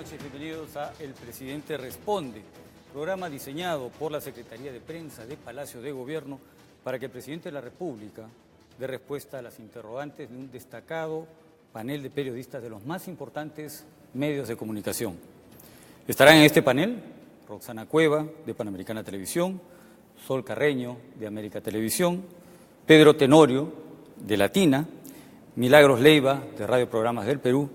noches, bienvenidos a El Presidente Responde, programa diseñado por la Secretaría de Prensa de Palacio de Gobierno para que el Presidente de la República dé respuesta a las interrogantes de un destacado panel de periodistas de los más importantes medios de comunicación. Estarán en este panel Roxana Cueva, de Panamericana Televisión, Sol Carreño, de América Televisión, Pedro Tenorio, de Latina, Milagros Leiva, de Radio Programas del Perú,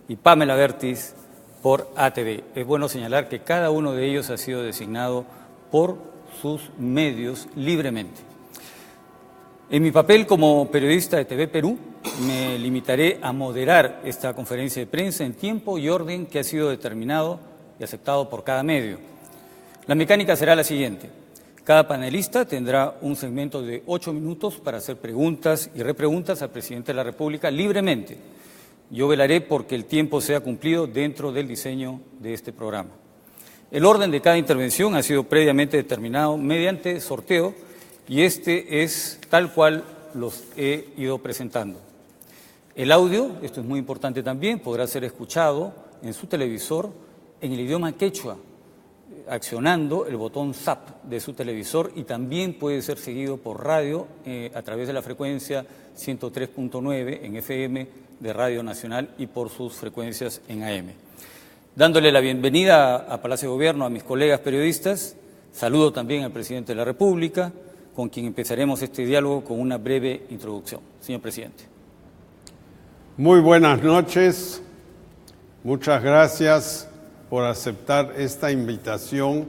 y Pamela Bertis, por ATV. Es bueno señalar que cada uno de ellos ha sido designado por sus medios libremente. En mi papel como periodista de TV Perú, me limitaré a moderar esta conferencia de prensa en tiempo y orden que ha sido determinado y aceptado por cada medio. La mecánica será la siguiente. Cada panelista tendrá un segmento de 8 minutos para hacer preguntas y repreguntas al Presidente de la República libremente. Yo velaré porque el tiempo sea cumplido dentro del diseño de este programa. El orden de cada intervención ha sido previamente determinado mediante sorteo y este es tal cual los he ido presentando. El audio, esto es muy importante también, podrá ser escuchado en su televisor en el idioma quechua, accionando el botón ZAP de su televisor, y también puede ser seguido por radio a través de la frecuencia 103.9 en FM de Radio Nacional y por sus frecuencias en AM. Dándole la bienvenida a Palacio de Gobierno a mis colegas periodistas, saludo también al Presidente de la República, con quien empezaremos este diálogo con una breve introducción. Señor Presidente. Muy buenas noches. Muchas gracias por aceptar esta invitación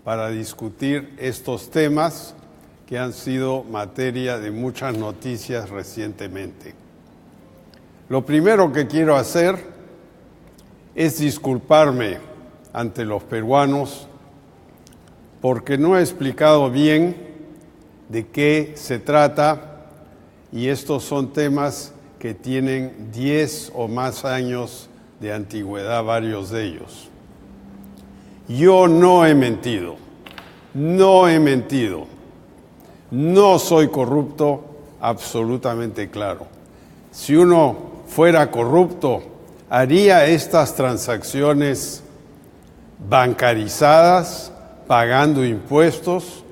para discutir estos temas que han sido materia de muchas noticias recientemente. Lo primero que quiero hacer es disculparme ante los peruanos porque no he explicado bien de qué se trata, y estos son temas que tienen 10 o más años de antigüedad, varios de ellos. Yo no he mentido, no soy corrupto, absolutamente claro. Si uno fuera corrupto, haría estas transacciones bancarizadas, pagando impuestos.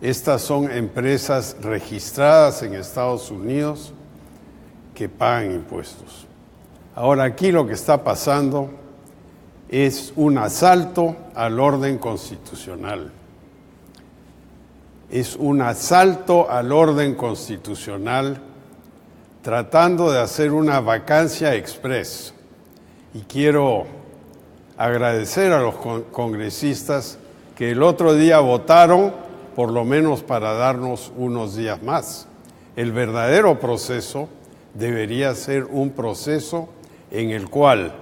Estas son empresas registradas en Estados Unidos que pagan impuestos. Ahora, aquí lo que está pasando es un asalto al orden constitucional. Es un asalto al orden constitucional tratando de hacer una vacancia express. Y quiero agradecer a los congresistas que el otro día votaron, por lo menos para darnos unos días más. El verdadero proceso debería ser un proceso en el cual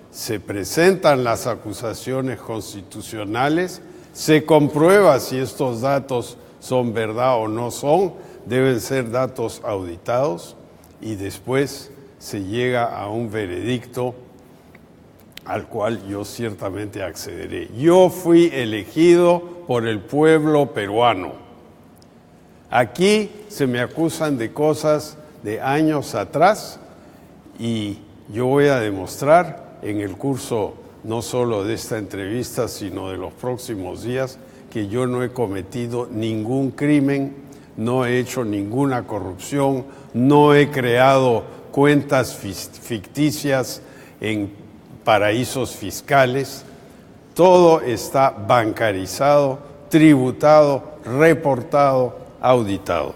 se presentan las acusaciones constitucionales, se comprueba si estos datos son verdad o no son, deben ser datos auditados, y después se llega a un veredicto al cual yo ciertamente accederé. Yo fui elegido por el pueblo peruano. Aquí se me acusan de cosas de años atrás y yo voy a demostrar en el curso no solo de esta entrevista, sino de los próximos días, que yo no he cometido ningún crimen, no he hecho ninguna corrupción, no he creado cuentas ficticias en paraísos fiscales. Todo está bancarizado, tributado, reportado, auditado.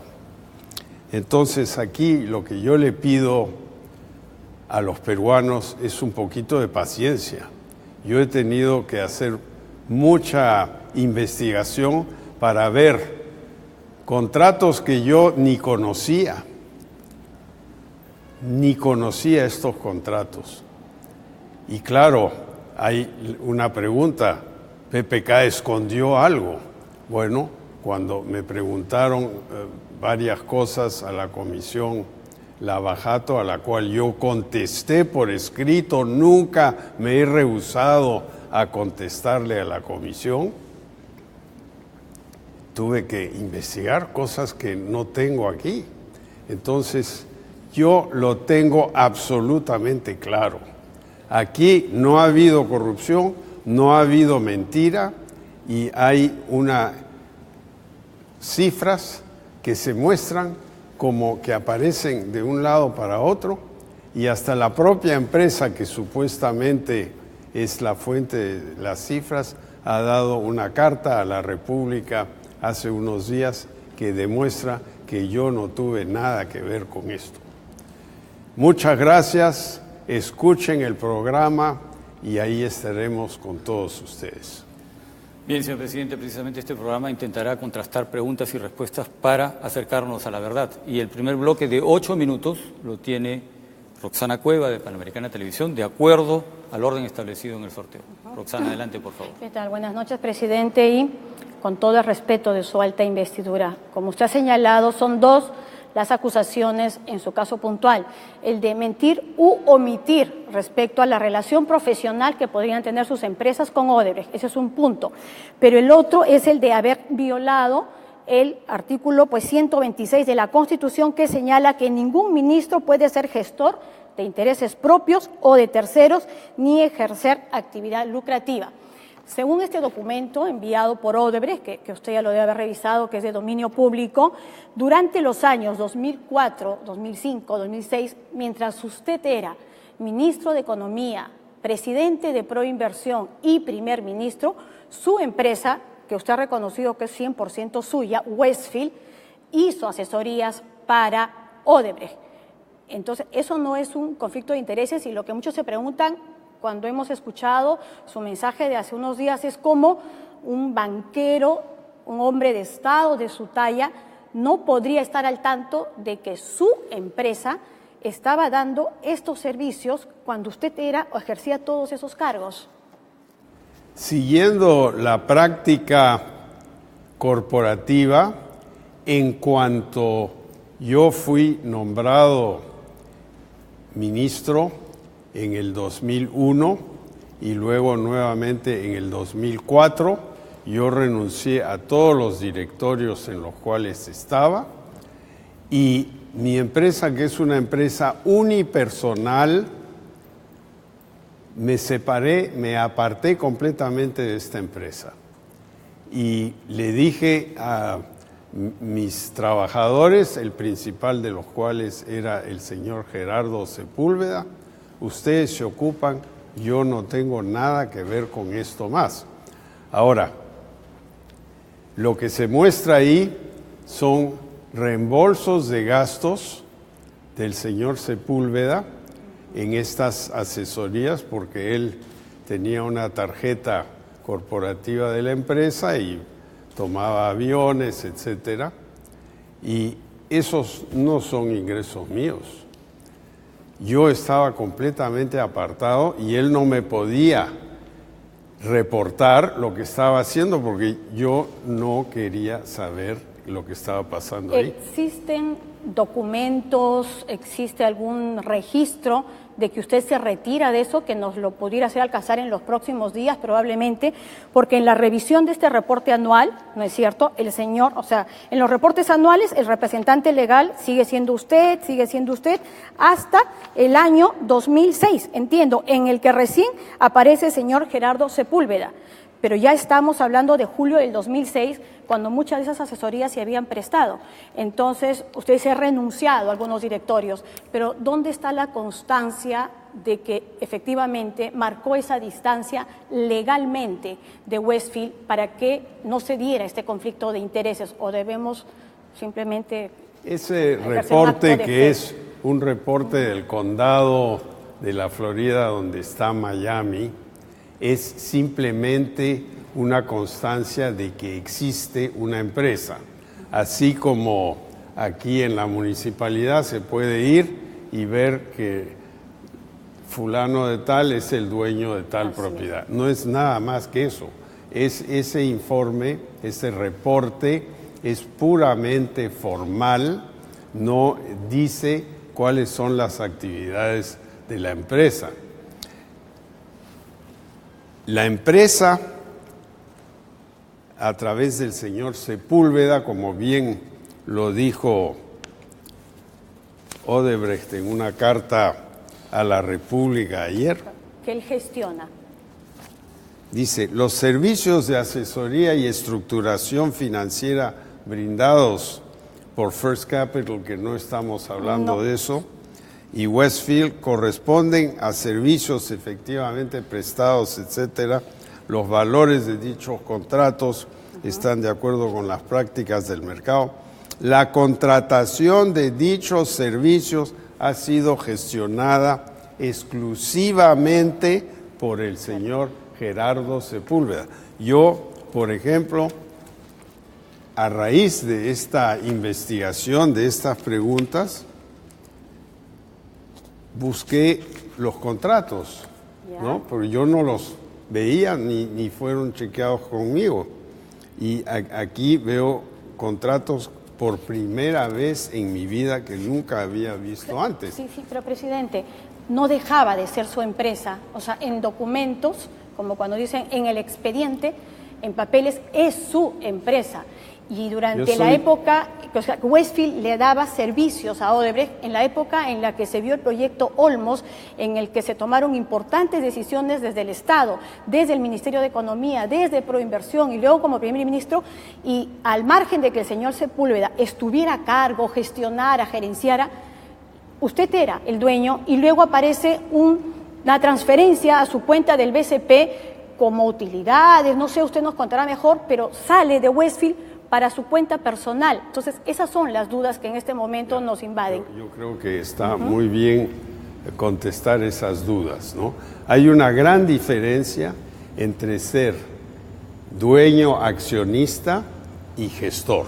Entonces aquí lo que yo le pido a los peruanos es un poquito de paciencia. Yo he tenido que hacer mucha investigación para ver contratos que yo ni conocía estos contratos. Y claro, hay una pregunta, ¿PPK escondió algo? Bueno, cuando me preguntaron varias cosas a la comisión Lavajato, a la cual yo contesté por escrito, nunca me he rehusado a contestarle a la comisión, tuve que investigar cosas que no tengo aquí. Entonces, yo lo tengo absolutamente claro. Aquí no ha habido corrupción, no ha habido mentira y hay unas cifras que se muestran como que aparecen de un lado para otro y hasta la propia empresa que supuestamente es la fuente de las cifras ha dado una carta a la República hace unos días que demuestra que yo no tuve nada que ver con esto. Muchas gracias, escuchen el programa y ahí estaremos con todos ustedes. Bien, señor presidente, precisamente este programa intentará contrastar preguntas y respuestas para acercarnos a la verdad. Y el primer bloque de 8 minutos lo tiene Roxana Cueva, de Panamericana Televisión, de acuerdo al orden establecido en el sorteo. Roxana, adelante, por favor. ¿Qué tal? Buenas noches, presidente, y con todo el respeto de su alta investidura. Como usted ha señalado, son dos las acusaciones en su caso puntual, el de mentir u omitir respecto a la relación profesional que podrían tener sus empresas con Odebrecht. Ese es un punto. Pero el otro es el de haber violado el artículo 126 de la Constitución, que señala que ningún ministro puede ser gestor de intereses propios o de terceros ni ejercer actividad lucrativa. Según este documento enviado por Odebrecht, que usted ya lo debe haber revisado, que es de dominio público, durante los años 2004, 2005, 2006, mientras usted era ministro de Economía, presidente de Proinversión y primer ministro, su empresa, que usted ha reconocido que es 100% suya, Westfield, hizo asesorías para Odebrecht. Entonces, eso no es un conflicto de intereses, y lo que muchos se preguntan cuando hemos escuchado su mensaje de hace unos días es cómo un banquero, un hombre de Estado de su talla, no podría estar al tanto de que su empresa estaba dando estos servicios cuando usted era o ejercía todos esos cargos. Siguiendo la práctica corporativa, en cuanto yo fui nombrado ministro en el 2001 y luego nuevamente en el 2004, yo renuncié a todos los directorios en los cuales estaba y mi empresa, que es una empresa unipersonal, me separé, me aparté completamente de esta empresa y le dije a mis trabajadores, el principal de los cuales era el señor Gerardo Sepúlveda: ustedes se ocupan, yo no tengo nada que ver con esto más. Ahora, lo que se muestra ahí son reembolsos de gastos del señor Sepúlveda en estas asesorías, porque él tenía una tarjeta corporativa de la empresa y tomaba aviones, etcétera, y esos no son ingresos míos. Yo estaba completamente apartado y él no me podía reportar lo que estaba haciendo porque yo no quería saber lo que estaba pasando ahí. ¿Existen documentos, existe algún registro de que usted se retira de eso, que nos lo pudiera hacer alcanzar en los próximos días probablemente? Porque en la revisión de este reporte anual, ¿no es cierto?, el señor, o sea, en los reportes anuales el representante legal sigue siendo usted hasta el año 2006, entiendo, en el que recién aparece el señor Gerardo Sepúlveda. Pero ya estamos hablando de julio del 2006, cuando muchas de esas asesorías se habían prestado. Entonces, usted se ha renunciado a algunos directorios, pero ¿dónde está la constancia de que efectivamente marcó esa distancia legalmente de Westfield para que no se diera este conflicto de intereses? ¿O debemos simplemente... Ese reporte, que es un reporte del condado de la Florida donde está Miami, es simplemente una constancia de que existe una empresa, así como aquí en la municipalidad se puede ir y ver que fulano de tal es el dueño de tal propiedad. No es nada más que eso. Es ese informe, ese reporte es puramente formal, no dice cuáles son las actividades de la empresa. La empresa, a través del señor Sepúlveda, como bien lo dijo Odebrecht en una carta a la República ayer, que él gestiona. Dice, los servicios de asesoría y estructuración financiera brindados por First Capital, que no estamos hablando de eso, y Westfield corresponden a servicios efectivamente prestados, etcétera. Los valores de dichos contratos están de acuerdo con las prácticas del mercado. La contratación de dichos servicios ha sido gestionada exclusivamente por el señor Gerardo Sepúlveda. Yo, por ejemplo, a raíz de esta investigación, de estas preguntas, busqué los contratos, ¿no? Porque yo no los veía ni fueron chequeados conmigo. Y aquí veo contratos por primera vez en mi vida que nunca había visto antes. Sí, pero presidente, no dejaba de ser su empresa. O sea, en documentos, como cuando dicen en el expediente, en papeles, es su empresa. Y durante la época, o sea, Westfield le daba servicios a Odebrecht en la época en la que se vio el proyecto Olmos, en el que se tomaron importantes decisiones desde el Estado, desde el Ministerio de Economía, desde Proinversión y luego como primer ministro, y al margen de que el señor Sepúlveda estuviera a cargo, gestionara, gerenciara, usted era el dueño y luego aparece una transferencia a su cuenta del BCP como utilidades, no sé, usted nos contará mejor, pero sale de Westfield para su cuenta personal. Entonces, esas son las dudas que en este momento nos invaden. Yo creo que está muy bien contestar esas dudas, ¿no? Hay una gran diferencia entre ser dueño, accionista y gestor.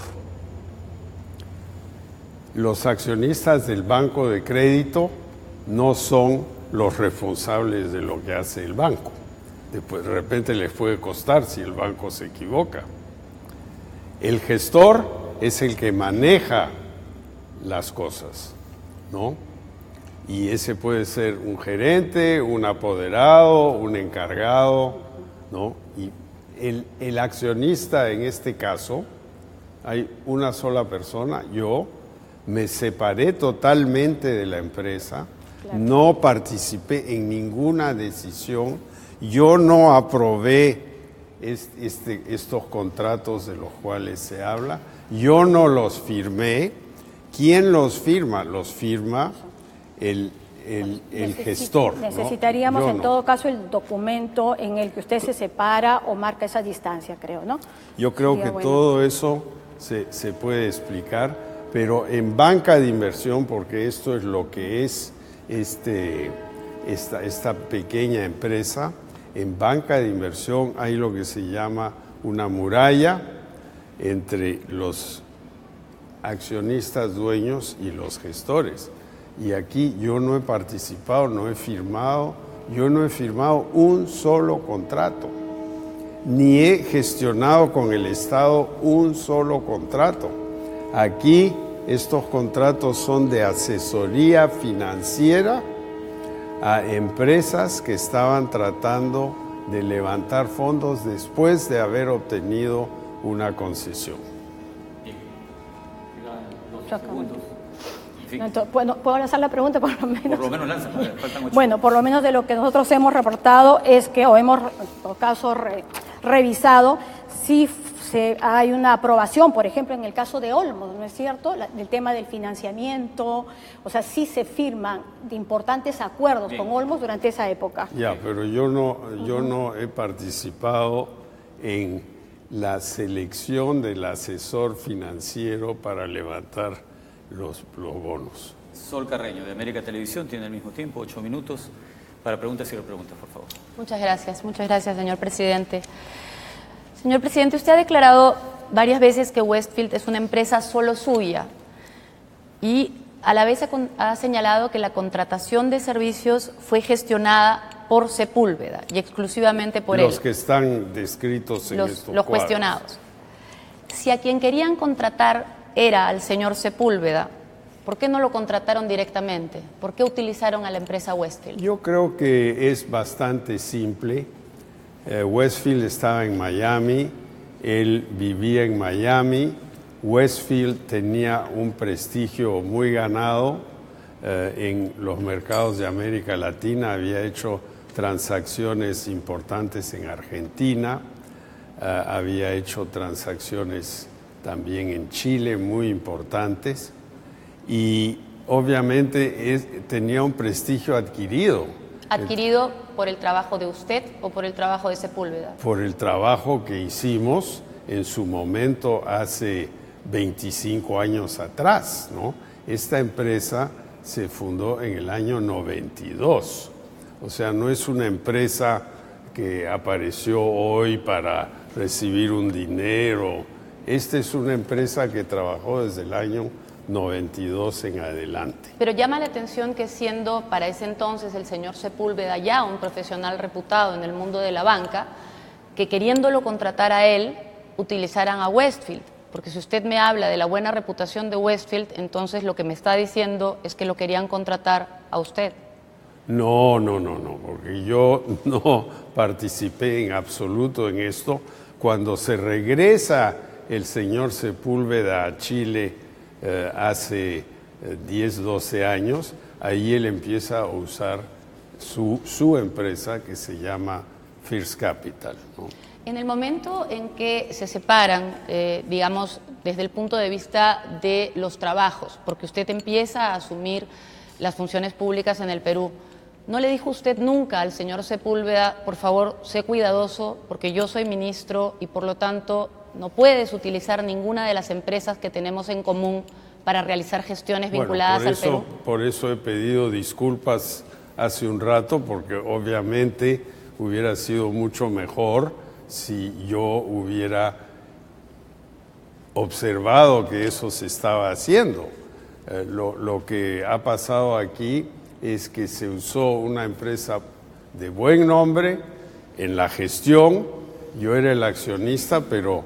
Los accionistas del banco de crédito no son los responsables de lo que hace el banco. Después, de repente les puede costar si el banco se equivoca. El gestor es el que maneja las cosas, ¿no? Y ese puede ser un gerente, un apoderado, un encargado, ¿no? Y el accionista en este caso, hay una sola persona, yo me separé totalmente de la empresa, no participé en ninguna decisión, yo no aprobé estos contratos de los cuales se habla, yo no los firmé. ¿Quién los firma? Los firma el gestor, ¿no? Necesitaríamos en todo caso el documento en el que usted se separa o marca esa distancia, creo, ¿no? Yo creo que todo eso se puede explicar, pero en banca de inversión, porque esto es lo que es esta pequeña empresa. En banca de inversión hay lo que se llama una muralla entre los accionistas dueños y los gestores. Y aquí yo no he participado, no he firmado un solo contrato, ni he gestionado con el Estado un solo contrato. Aquí estos contratos son de asesoría financiera a empresas que estaban tratando de levantar fondos después de haber obtenido una concesión. ¿Puedo lanzar la pregunta por lo menos? Por lo menos lanza, faltan 8. Bueno, por lo menos de lo que nosotros hemos reportado es que, o hemos, en todo caso, revisado, si hay una aprobación, por ejemplo, en el caso de Olmos, ¿no es cierto?, del tema del financiamiento, o sea, sí se firman de importantes acuerdos con Olmos durante esa época. Ya, pero yo no he participado en la selección del asesor financiero para levantar los bonos. Sol Carreño, de América Televisión, tiene al mismo tiempo 8 minutos para preguntas y repreguntas, por favor. Muchas gracias, señor presidente. Señor presidente, usted ha declarado varias veces que Westfield es una empresa solo suya y a la vez ha señalado que la contratación de servicios fue gestionada por Sepúlveda y exclusivamente por él. Los que están descritos en estos los cuestionados. Si a quien querían contratar era al señor Sepúlveda, ¿por qué no lo contrataron directamente? ¿Por qué utilizaron a la empresa Westfield? Yo creo que es bastante simple. Westfield estaba en Miami, él vivía en Miami, Westfield tenía un prestigio muy ganado en los mercados de América Latina, había hecho transacciones importantes en Argentina, había hecho transacciones también en Chile muy importantes y obviamente tenía un prestigio adquirido. ¿Adquirido por el trabajo de usted o por el trabajo de Sepúlveda? Por el trabajo que hicimos en su momento hace 25 años atrás, ¿no? Esta empresa se fundó en el año 92. O sea, no es una empresa que apareció hoy para recibir un dinero. Esta es una empresa que trabajó desde el año 92 en adelante. Pero llama la atención que siendo para ese entonces el señor Sepúlveda ya un profesional reputado en el mundo de la banca, que queriéndolo contratar a él, utilizaran a Westfield. Porque si usted me habla de la buena reputación de Westfield, entonces lo que me está diciendo es que lo querían contratar a usted. No, porque yo no participé en absoluto en esto. Cuando se regresa el señor Sepúlveda a Chile hace 10, 12 años, ahí él empieza a usar su empresa que se llama First Capital, ¿no? En el momento en que se separan, digamos, desde el punto de vista de los trabajos, porque usted empieza a asumir las funciones públicas en el Perú, ¿no le dijo usted nunca al señor Sepúlveda, por favor, sé cuidadoso, porque yo soy ministro y por lo tanto no puedes utilizar ninguna de las empresas que tenemos en común para realizar gestiones vinculadas al Perú? Por eso he pedido disculpas hace un rato, porque obviamente hubiera sido mucho mejor si yo hubiera observado que eso se estaba haciendo. Lo que ha pasado aquí es que se usó una empresa de buen nombre en la gestión. Yo era el accionista, pero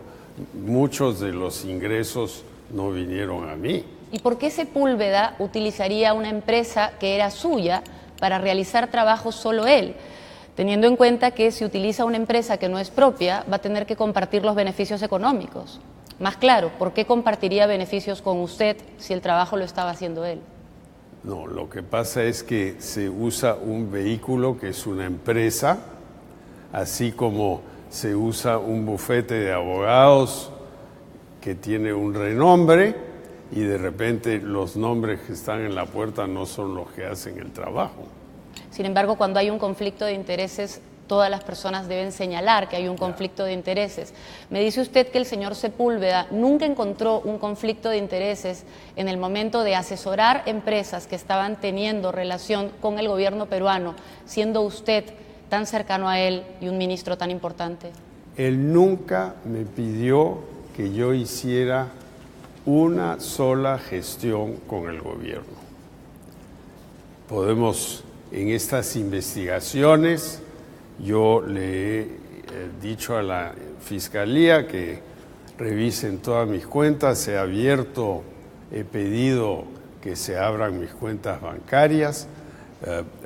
muchos de los ingresos no vinieron a mí. ¿Y por qué Sepúlveda utilizaría una empresa que era suya para realizar trabajos solo él? Teniendo en cuenta que si utiliza una empresa que no es propia, va a tener que compartir los beneficios económicos. Más claro, ¿por qué compartiría beneficios con usted si el trabajo lo estaba haciendo él? No, lo que pasa es que se usa un vehículo que es una empresa, así como se usa un bufete de abogados que tiene un renombre y de repente los nombres que están en la puerta no son los que hacen el trabajo. Sin embargo, cuando hay un conflicto de intereses, todas las personas deben señalar que hay un conflicto de intereses. Me dice usted que el señor Sepúlveda nunca encontró un conflicto de intereses en el momento de asesorar empresas que estaban teniendo relación con el gobierno peruano, siendo usted tan cercano a él y un ministro tan importante. Él nunca me pidió que yo hiciera una sola gestión con el gobierno. Podemos, en estas investigaciones, yo le he dicho a la Fiscalía que revisen todas mis cuentas, he pedido que se abran mis cuentas bancarias,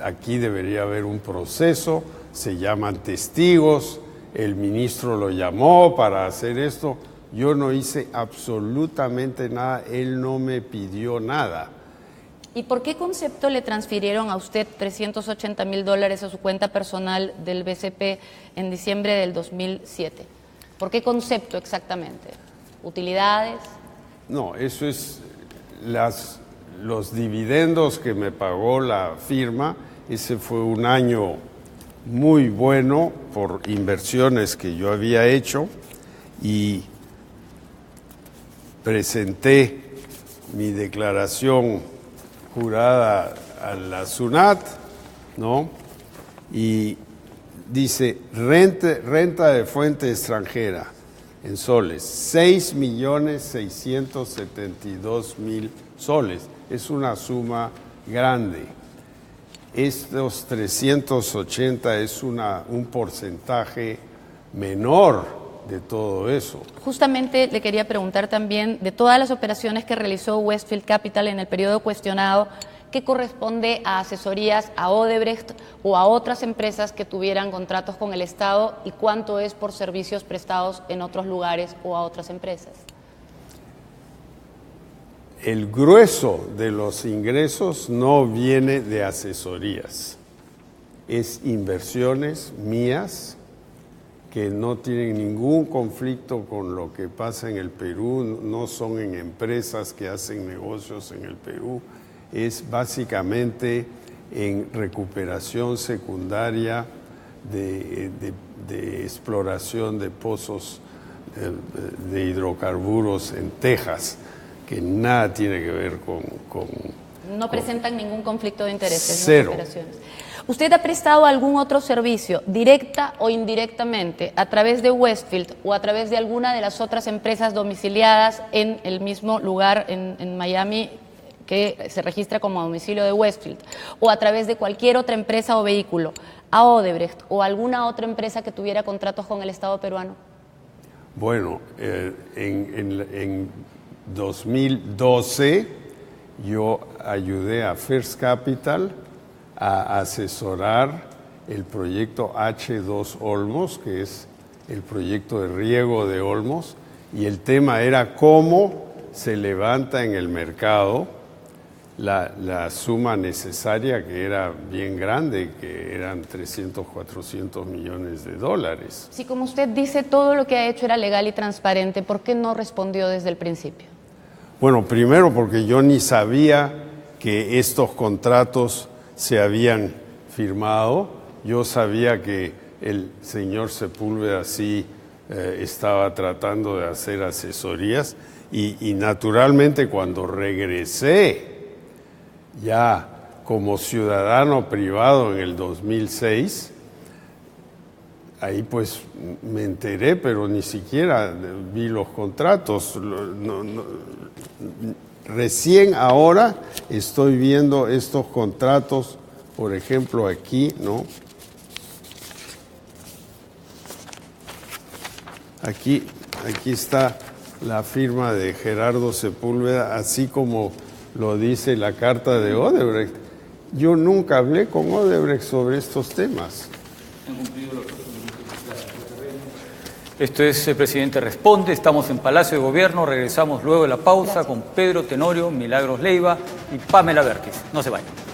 aquí debería haber un proceso, se llaman testigos, el ministro lo llamó para hacer esto, yo no hice absolutamente nada, él no me pidió nada. ¿Y por qué concepto le transfirieron a usted $380,000 a su cuenta personal del BCP en diciembre del 2007? ¿Por qué concepto exactamente? ¿Utilidades? No, eso es los dividendos que me pagó la firma. Ese fue un año muy bueno por inversiones que yo había hecho y presenté mi declaración jurada a la SUNAT, ¿no? Y dice renta de fuente extranjera en soles, 6.672.000 soles. Es una suma grande. Estos 380 es un porcentaje menor de todo eso. Justamente le quería preguntar también de todas las operaciones que realizó Westfield Capital en el periodo cuestionado, ¿qué corresponde a asesorías a Odebrecht o a otras empresas que tuvieran contratos con el Estado y cuánto es por servicios prestados en otros lugares o a otras empresas? El grueso de los ingresos no viene de asesorías. es inversiones mías que no tienen ningún conflicto con lo que pasa en el Perú, no son en empresas que hacen negocios en el Perú, es básicamente en recuperación secundaria de exploración de pozos de hidrocarburos en Texas, que nada tiene que ver con No presentan ningún conflicto de intereses. Cero. En las operaciones. ¿Usted ha prestado algún otro servicio, directa o indirectamente, a través de Westfield o a través de alguna de las otras empresas domiciliadas en el mismo lugar en Miami que se registra como domicilio de Westfield, o a través de cualquier otra empresa o vehículo, a Odebrecht o alguna otra empresa que tuviera contratos con el Estado peruano? Bueno, en 2012 yo ayudé a First Capital a asesorar el proyecto H2 Olmos, que es el proyecto de riego de Olmos, y el tema era cómo se levanta en el mercado la suma necesaria, que era bien grande, que eran 300, 400 millones de dólares. Si, como usted dice, todo lo que ha hecho era legal y transparente, ¿por qué no respondió desde el principio? Bueno, primero porque yo ni sabía que estos contratos se habían firmado. Yo sabía que el señor Sepúlveda sí estaba tratando de hacer asesorías y naturalmente cuando regresé ya como ciudadano privado en el 2006, ahí pues me enteré, pero ni siquiera vi los contratos. Recién ahora estoy viendo estos contratos, por ejemplo aquí, ¿no? Aquí está la firma de Gerardo Sepúlveda, así como lo dice la carta de Odebrecht. Yo nunca hablé con Odebrecht sobre estos temas. Esto es El Presidente Responde, estamos en Palacio de Gobierno, regresamos luego de la pausa con Pedro Tenorio, Milagros Leiva y Pamela Vértiz. No se vayan.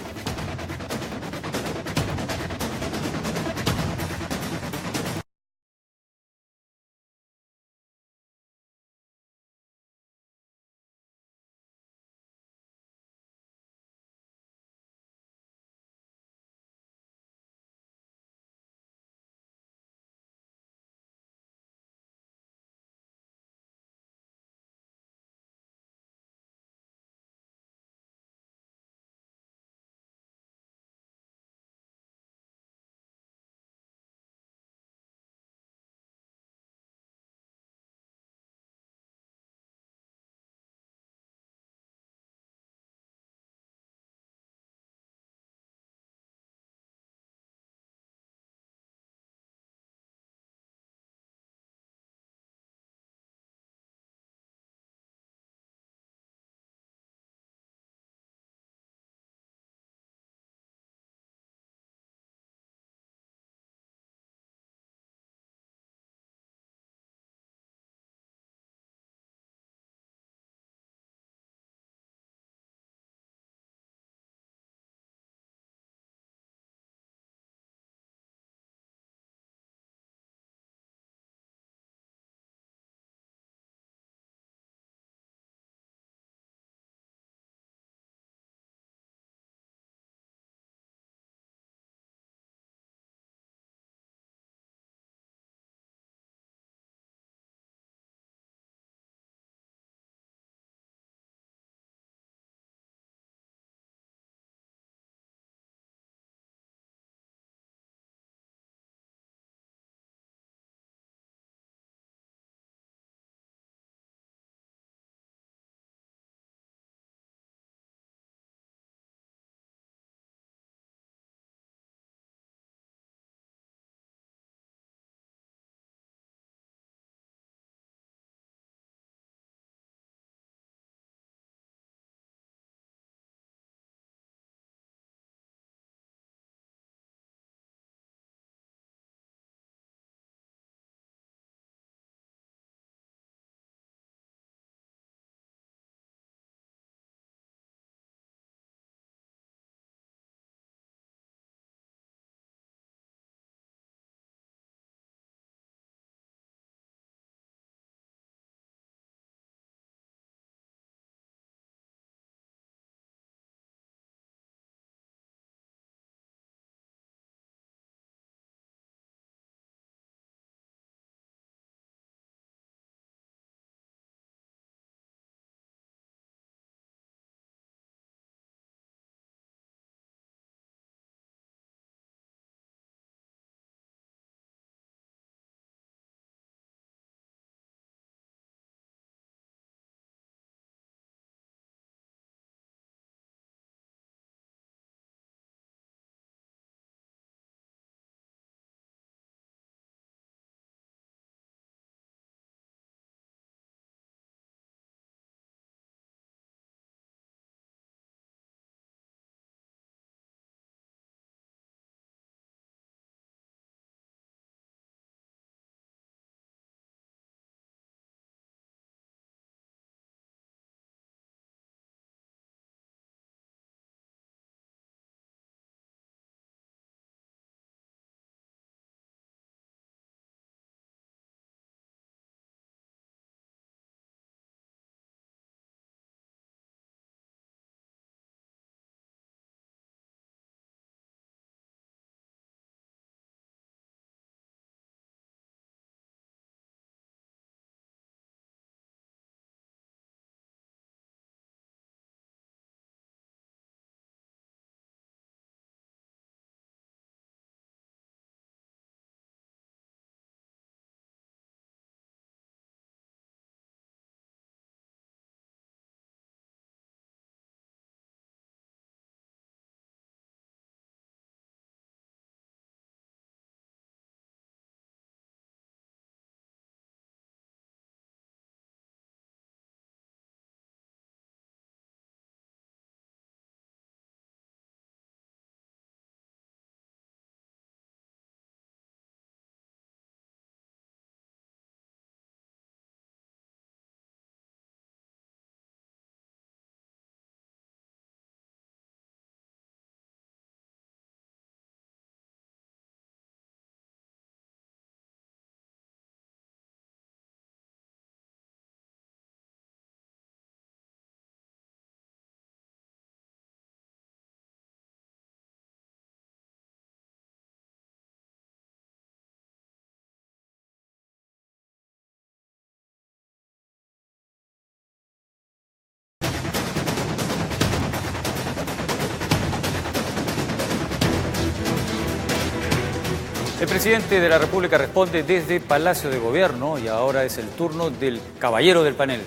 El presidente de la República responde desde Palacio de Gobierno y ahora es el turno del caballero del panel,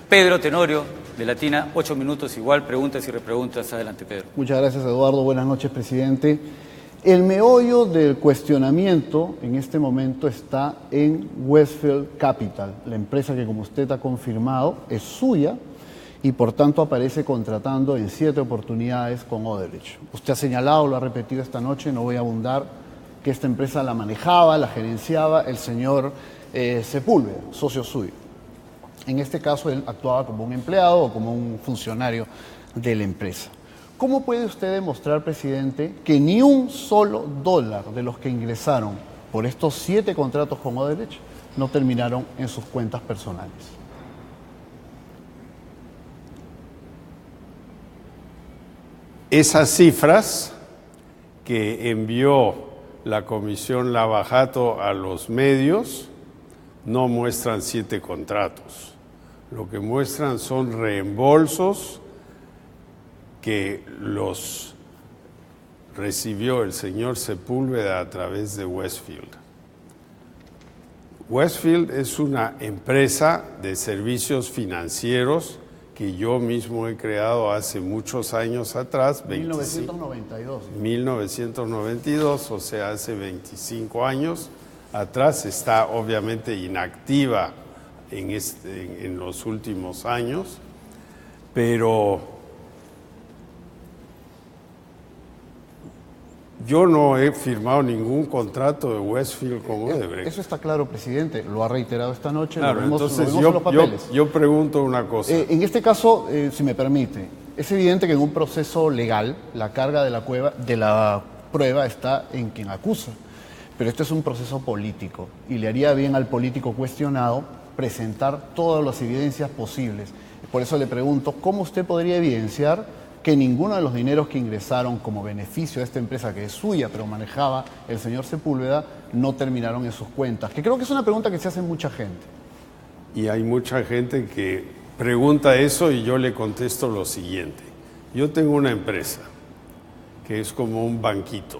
Pedro Tenorio, de Latina. 8 minutos igual, preguntas y repreguntas. Adelante, Pedro. Muchas gracias, Eduardo. Buenas noches, presidente. El meollo del cuestionamiento en este momento está en Westfield Capital, la empresa que, como usted ha confirmado, es suya y por tanto aparece contratando en 7 oportunidades con Odebrecht. Usted ha señalado, lo ha repetido esta noche, no voy a abundar, que esta empresa la manejaba, la gerenciaba el señor Sepúlveda, socio suyo. En este caso, él actuaba como un empleado o como un funcionario de la empresa. ¿Cómo puede usted demostrar, presidente, que ni un solo dólar de los que ingresaron por estos 7 contratos con Odebrecht no terminaron en sus cuentas personales? Esas cifras que envió la Comisión Lavajato a los medios no muestran 7 contratos. Lo que muestran son reembolsos que los recibió el señor Sepúlveda a través de Westfield. Westfield es una empresa de servicios financieros que yo mismo he creado hace muchos años atrás. 1992, o sea, hace 25 años atrás. Está obviamente inactiva en los últimos años, pero yo no he firmado ningún contrato de Westfield con Odebrecht. Eso está claro, presidente. Lo ha reiterado esta noche. Claro, lo vemos entonces en los papeles. yo pregunto una cosa. En este caso, si me permite, es evidente que en un proceso legal la carga de la prueba está en quien acusa. Pero este es un proceso político y le haría bien al político cuestionado presentar todas las evidencias posibles. Por eso le pregunto, ¿cómo usted podría evidenciar que ninguno de los dineros que ingresaron como beneficio a esta empresa que es suya, pero manejaba el señor Sepúlveda, no terminaron en sus cuentas? Que creo que es una pregunta que se hace mucha gente. Y hay mucha gente que pregunta eso y yo le contesto lo siguiente. Yo tengo una empresa que es como un banquito.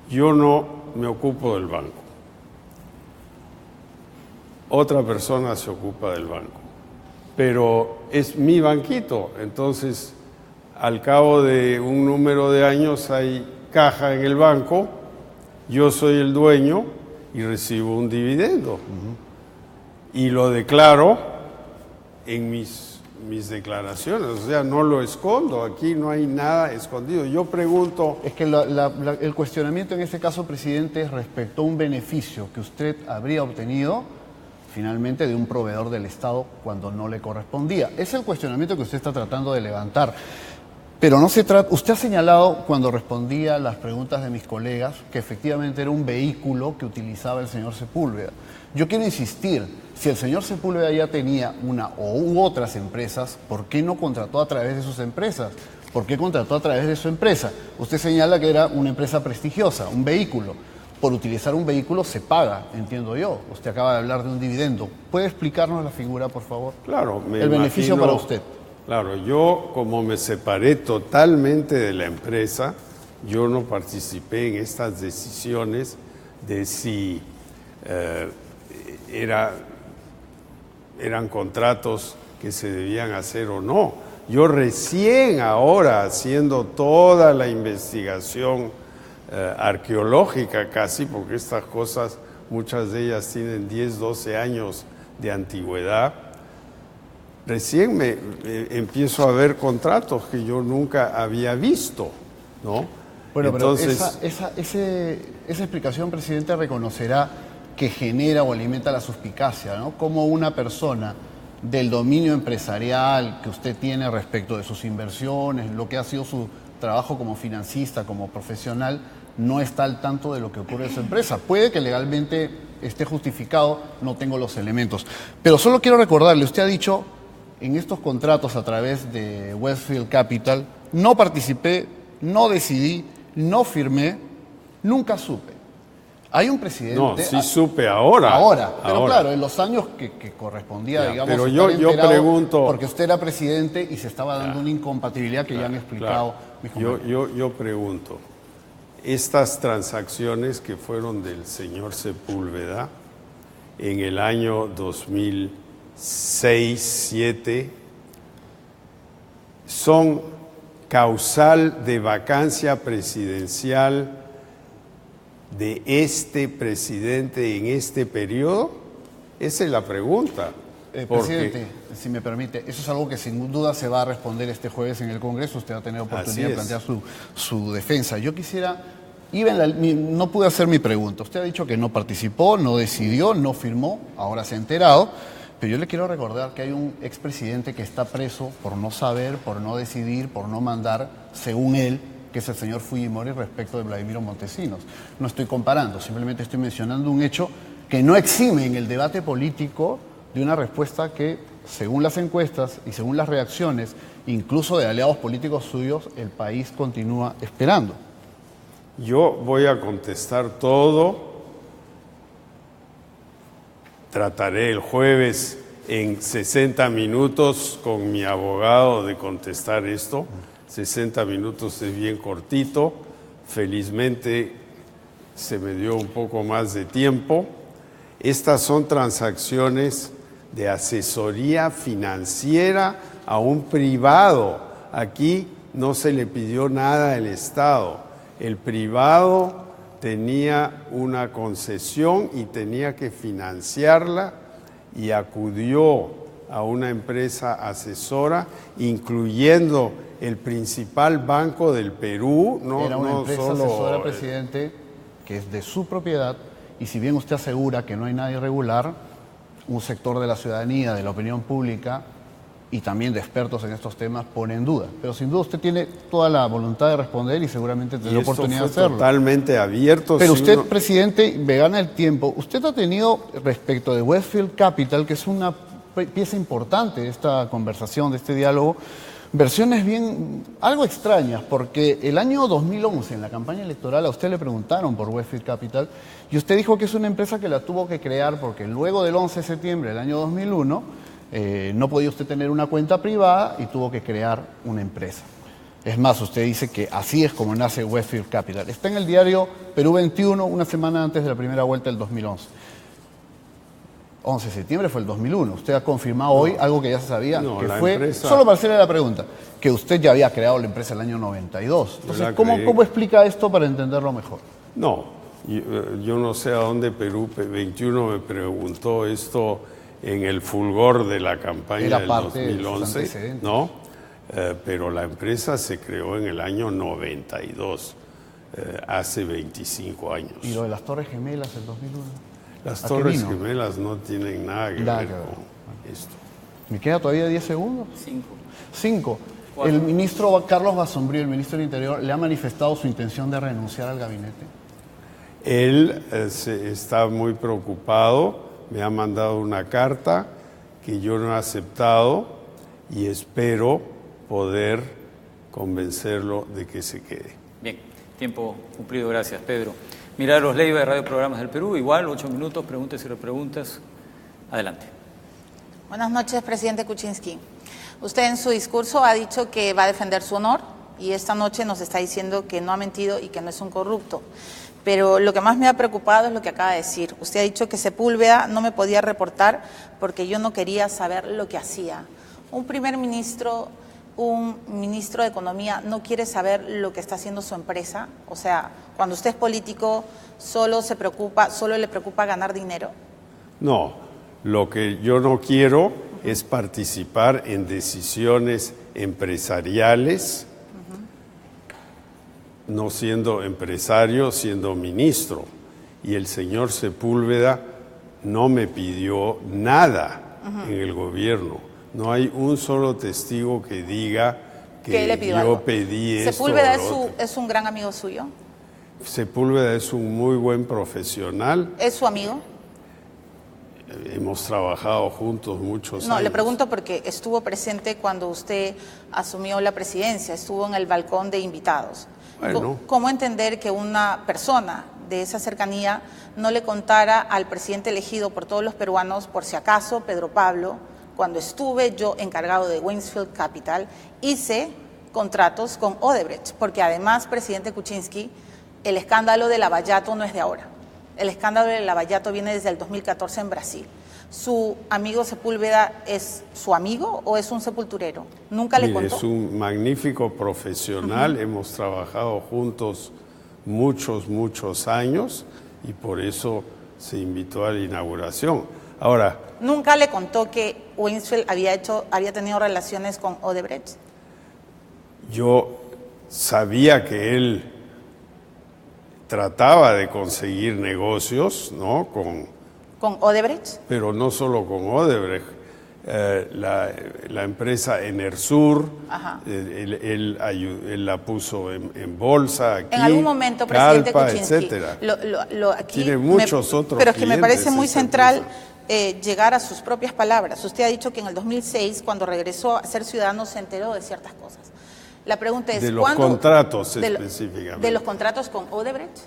Yo no me ocupo del banco. Otra persona se ocupa del banco. Pero es mi banquito, entonces al cabo de un número de años hay caja en el banco, yo soy el dueño y recibo un dividendo. Y lo declaro en mis declaraciones, o sea, no lo escondo, aquí no hay nada escondido. Yo pregunto... Es que el cuestionamiento en este caso, presidente, es respecto a un beneficio que usted habría obtenido finalmente de un proveedor del Estado cuando no le correspondía. Es el cuestionamiento que usted está tratando de levantar. Pero no se trata, usted ha señalado cuando respondía a las preguntas de mis colegas que efectivamente era un vehículo que utilizaba el señor Sepúlveda. Yo quiero insistir, si el señor Sepúlveda ya tenía una u otras empresas, ¿por qué no contrató a través de sus empresas? ¿Por qué contrató a través de su empresa? Usted señala que era una empresa prestigiosa, un vehículo. Por utilizar un vehículo se paga, entiendo yo. Usted acaba de hablar de un dividendo. ¿Puede explicarnos la figura, por favor? Claro, el beneficio para usted. Claro, yo como me separé totalmente de la empresa, yo no participé en estas decisiones de si eran contratos que se debían hacer o no. Yo recién ahora, haciendo toda la investigación arqueológica casi, porque estas cosas, muchas de ellas tienen 10, 12 años de antigüedad, recién empiezo a ver contratos que yo nunca había visto, ¿no? Bueno, entonces, pero esa explicación, presidente, reconocerá que genera o alimenta la suspicacia, ¿no? Como una persona del dominio empresarial que usted tiene respecto de sus inversiones, lo que ha sido su trabajo como financista, como profesional, no está al tanto de lo que ocurre en su empresa. Puede que legalmente esté justificado, no tengo los elementos. Pero solo quiero recordarle, usted ha dicho, en estos contratos a través de Westfield Capital, no participé, no decidí, no firmé, nunca supe. Hay un presidente... No, sí supe ahora. Pero claro, en los años que correspondía, digamos... Pero yo pregunto... Porque usted era presidente y se estaba dando una incompatibilidad que ya han explicado mis compañeros. Yo pregunto, estas transacciones que fueron del señor Sepúlveda en el año 2006-2007 son causal de vacancia presidencial de este presidente en este periodo? Esa es la pregunta. Presidente, si me permite, eso es algo que sin duda se va a responder este jueves en el Congreso. Usted va a tener oportunidad de plantear su defensa. Yo quisiera, no pude hacer mi pregunta. Usted ha dicho que no participó, no decidió, no firmó, ahora se ha enterado. Pero yo le quiero recordar que hay un expresidente que está preso por no saber, por no decidir, por no mandar, según él, que es el señor Fujimori, respecto de Vladimiro Montesinos. No estoy comparando, simplemente estoy mencionando un hecho que no exime en el debate político de una respuesta que, según las encuestas y según las reacciones, incluso de aliados políticos suyos, el país continúa esperando. Yo voy a contestar todo. Trataré el jueves en 60 minutos con mi abogado de contestar esto. 60 minutos es bien cortito. Felizmente se me dio un poco más de tiempo. Estas son transacciones de asesoría financiera a un privado. Aquí no se le pidió nada al Estado. El privado tenía una concesión y tenía que financiarla y acudió a una empresa asesora, incluyendo el principal banco del Perú. Era una empresa asesora, presidente, que es de su propiedad, y si bien usted asegura que no hay nada irregular, un sector de la ciudadanía, de la opinión pública y también de expertos en estos temas pone en duda. Pero sin duda usted tiene toda la voluntad de responder y seguramente tendrá oportunidad de hacerlo. Totalmente abierto. Pero usted, presidente, me gana el tiempo. Usted ha tenido, respecto de Westfield Capital, que es una pieza importante de esta conversación, de este diálogo, versiones bien algo extrañas, porque el año 2011, en la campaña electoral, a usted le preguntaron por Westfield Capital y usted dijo que es una empresa que la tuvo que crear porque luego del 11 de septiembre del año 2001 no podía usted tener una cuenta privada y tuvo que crear una empresa. Es más, usted dice que así es como nace Westfield Capital. Está en el diario Perú 21, una semana antes de la primera vuelta del 2011. 11 de septiembre fue el 2001. Usted ha confirmado hoy algo que ya se sabía, que fue, empresa, solo para hacerle la pregunta, que usted ya había creado la empresa el año 92. Entonces, ¿cómo explica esto para entenderlo mejor? No, yo no sé a dónde Perú 21 me preguntó esto en el fulgor de la campaña del 2011, ¿no? Pero la empresa se creó en el año 92, hace 25 años. ¿Y lo de las Torres Gemelas el 2001? Las Torres Gemelas no tienen nada que ver con esto. ¿Me queda todavía 10 segundos? 5. 4. El ministro Carlos Basombrío, el ministro del Interior, ¿le ha manifestado su intención de renunciar al gabinete? Él está muy preocupado, me ha mandado una carta que yo no he aceptado y espero poder convencerlo de que se quede. Bien, tiempo cumplido, gracias, Pedro. Milagros Leiva de Radio Programas del Perú, igual, 8 minutos, preguntas y repreguntas. Adelante. Buenas noches, presidente Kuczynski. Usted en su discurso ha dicho que va a defender su honor y esta noche nos está diciendo que no ha mentido y que no es un corrupto. Pero lo que más me ha preocupado es lo que acaba de decir. Usted ha dicho que Sepúlveda no me podía reportar porque yo no quería saber lo que hacía. Un primer ministro, un ministro de Economía no quiere saber lo que está haciendo su empresa. O sea, cuando usted es político, solo le preocupa ganar dinero. No, lo que yo no quiero es participar en decisiones empresariales, no siendo empresario, siendo ministro. Y el señor Sepúlveda no me pidió nada en el gobierno. No hay un solo testigo que diga que yo pedí esto. ¿Sepúlveda es un gran amigo suyo? Sepúlveda es un muy buen profesional. ¿Es su amigo? Hemos trabajado juntos muchos años. No, le pregunto porque estuvo presente cuando usted asumió la presidencia, estuvo en el balcón de invitados. Bueno. ¿Cómo entender que una persona de esa cercanía no le contara al presidente elegido por todos los peruanos, por si acaso, Pedro Pablo, cuando estuve yo encargado de Westfield Capital, hice contratos con Odebrecht? Porque además, presidente Kuczynski, el escándalo de Lavallato no es de ahora. El escándalo de Lavallato viene desde el 2014 en Brasil. ¿Su amigo Sepúlveda es su amigo o es un sepulturero? ¿Nunca le contó? Es un magnífico profesional, hemos trabajado juntos muchos años y por eso se invitó a la inauguración. Ahora, ¿nunca le contó que Westfield había tenido relaciones con Odebrecht? Yo sabía que él trataba de conseguir negocios, ¿no? ¿Con Odebrecht? Pero no solo con Odebrecht. La empresa Enersur, él la puso en bolsa aquí. En algún momento, presidente Calpa, Kuczynski, etcétera. Aquí tiene muchos otros pero es que me parece clientes muy esta central empresa. llegar a sus propias palabras. Usted ha dicho que en el 2006, cuando regresó a ser ciudadano, se enteró de ciertas cosas. La pregunta es, de los contratos específicamente. ¿De los contratos con Odebrecht?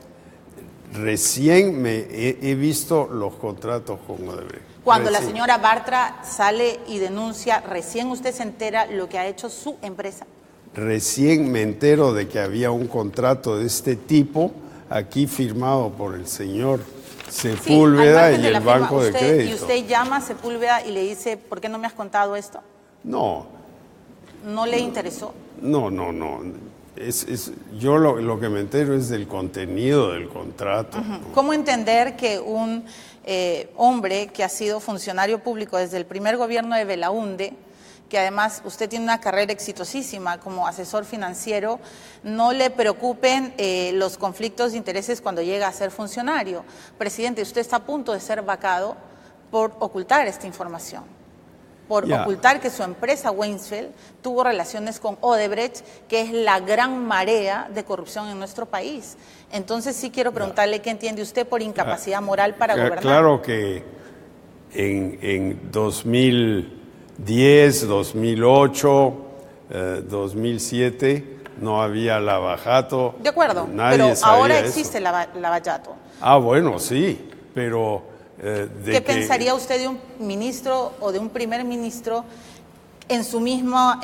Recién he visto los contratos con Odebrecht. Cuando la Recién. señora Bartra sale y denuncia, ¿recién usted se entera lo que ha hecho su empresa? Recién me entero de que había un contrato de este tipo aquí firmado por el señor Sepúlveda y el Banco de Crédito. ¿Y usted llama a Sepúlveda y le dice, ¿por qué no me has contado esto? No. ¿No le interesó? No. Yo lo que me entero es del contenido del contrato. ¿No? ¿Cómo entender que un hombre que ha sido funcionario público desde el primer gobierno de Belaúnde, que además usted tiene una carrera exitosísima como asesor financiero, no le preocupen los conflictos de intereses cuando llega a ser funcionario? Presidente, usted está a punto de ser vacado por ocultar esta información, por ocultar que su empresa Westfield tuvo relaciones con Odebrecht, que es la gran marea de corrupción en nuestro país. Entonces sí quiero preguntarle qué entiende usted por incapacidad moral para gobernar. Claro que en 2010, 2008, 2007 no había lavajato. De acuerdo, nadie pero sabía ahora eso. existe Lavallato. Bueno, sí, pero... ¿Qué pensaría usted de un ministro o de un primer ministro en su mismo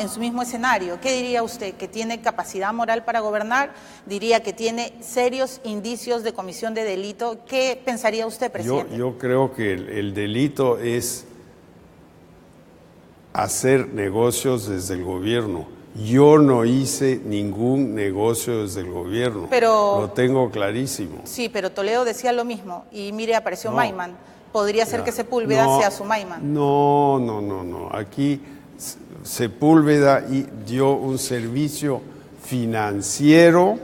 escenario? ¿Qué diría usted? ¿Que tiene capacidad moral para gobernar? ¿Diría que tiene serios indicios de comisión de delito? ¿Qué pensaría usted, presidente? Yo creo que el delito es hacer negocios desde el gobierno. Yo no hice ningún negocio desde el gobierno, pero, lo tengo clarísimo. Sí, pero Toledo decía lo mismo y mire, apareció Maiman. ¿Podría ser que Sepúlveda sea su Maiman? No. Aquí Sepúlveda dio un servicio financiero